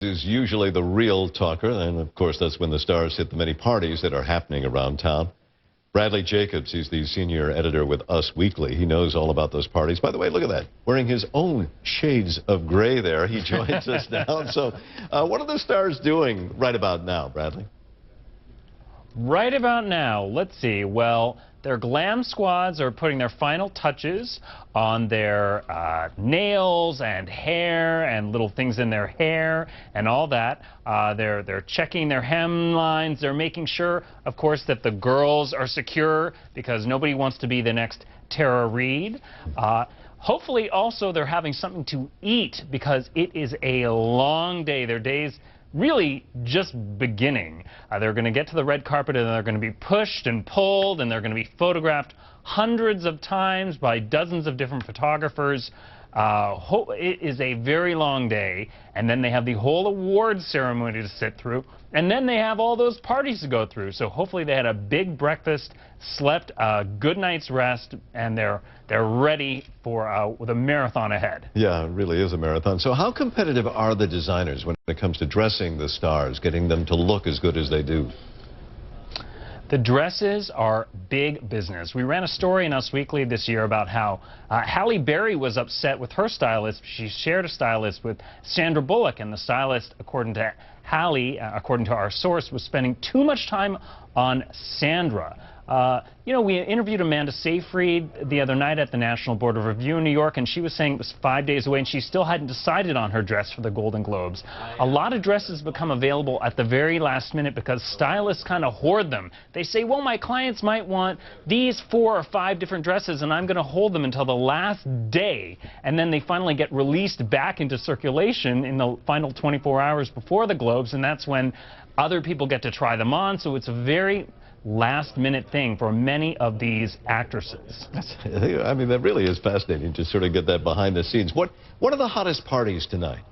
Is usually the real talker, and of course that's when the stars hit the many parties that are happening around town. Bradley Jacobs, he's the senior editor with Us Weekly. He knows all about those parties. By the way, look at that, wearing his own shades of gray there. He joins us now. So what are the stars doing right about now, Bradley? Right about now, let's see. Well, their glam squads are putting their final touches on their nails and hair and little things in their hair and all that. They're checking their hemlines. They're making sure, of course, that the girls are secure because nobody wants to be the next Tara Reid. Hopefully, also, they're having something to eat because it is a long day. Their days really just beginning. They're going to get to the red carpet and they're going to be pushed and pulled and they're going to be photographed hundreds of times by dozens of different photographers. It is a very long day, and then they have the whole awards ceremony to sit through, and then they have all those parties to go through. So hopefully they had a big breakfast, slept a good night's rest, and they're ready for the marathon ahead. Yeah, it really is a marathon. So how competitive are the designers when it comes to dressing the stars, getting them to look as good as they do? The dresses are big business. We ran a story in Us Weekly this year about how Halle Berry was upset with her stylist. She shared a stylist with Sandra Bullock, and the stylist, according to Halle, according to our source, was spending too much time on Sandra. You know, we interviewed Amanda Seyfried the other night at the National Board of Review in New York, and she was saying it was 5 days away, and she still hadn't decided on her dress for the Golden Globes. A lot of dresses become available at the very last minute because stylists kind of hoard them. They say, well, my clients might want these 4 or 5 different dresses, and I'm going to hold them until the last day, and then they finally get released back into circulation in the final 24 hours before the Globes, and that's when other people get to try them on. So it's a very last-minute thing for many of these actresses. I mean, that really is fascinating to sort of get that behind the scenes. What are the hottest parties tonight?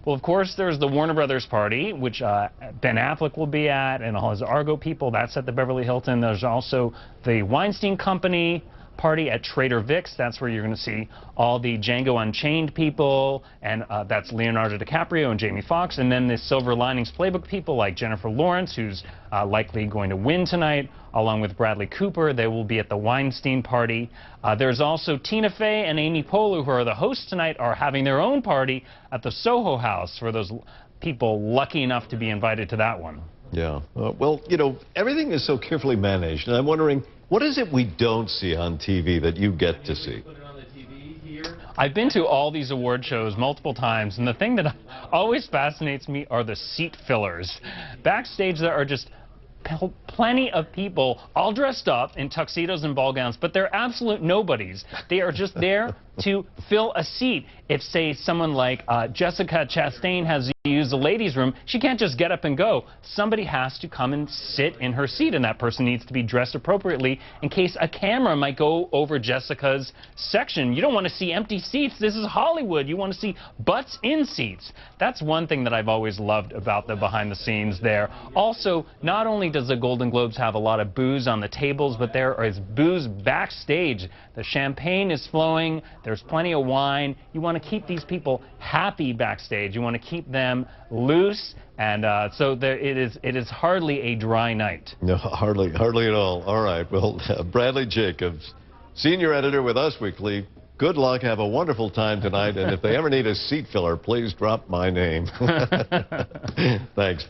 Well, of course, there's the Warner Brothers party, which Ben Affleck will be at, and all his Argo people. That's at the Beverly Hilton. There's also the Weinstein Company party at Trader Vic's. That's where you're going to see all the Django Unchained people, and that's Leonardo DiCaprio and Jamie Foxx, and then the Silver Linings Playbook people like Jennifer Lawrence, who's likely going to win tonight, along with Bradley Cooper. They will be at the Weinstein party. There's also Tina Fey and Amy Poehler, who are the hosts tonight, are having their own party at the Soho House for those people lucky enough to be invited to that one. Yeah. Well, you know, everything is so carefully managed, and I'm wondering, what is it we don't see on TV that you get to see? I've been to all these award shows multiple times, and the thing that always fascinates me are the seat fillers. Backstage, there are just plenty of people all dressed up in tuxedos and ball gowns, but they're absolute nobodies. They are just there to fill a seat. If, say, someone like Jessica Chastain has to use the ladies' room, she can't just get up and go. Somebody has to come and sit in her seat, and that person needs to be dressed appropriately in case a camera might go over Jessica's section. You don't want to see empty seats. This is Hollywood. You want to see butts in seats. That's one thing that I've always loved about the behind the scenes there. Also, not only does the Golden Globes have a lot of booze on the tables, but there is booze backstage. The champagne is flowing. There's plenty of wine. You want to keep these people happy backstage. You want to keep them loose, and so it is hardly a dry night. No, hardly at all. All right. Well, Bradley Jacobs, senior editor with Us Weekly. Good luck. Have a wonderful time tonight. And if they ever need a seat filler, please drop my name. Thanks very much.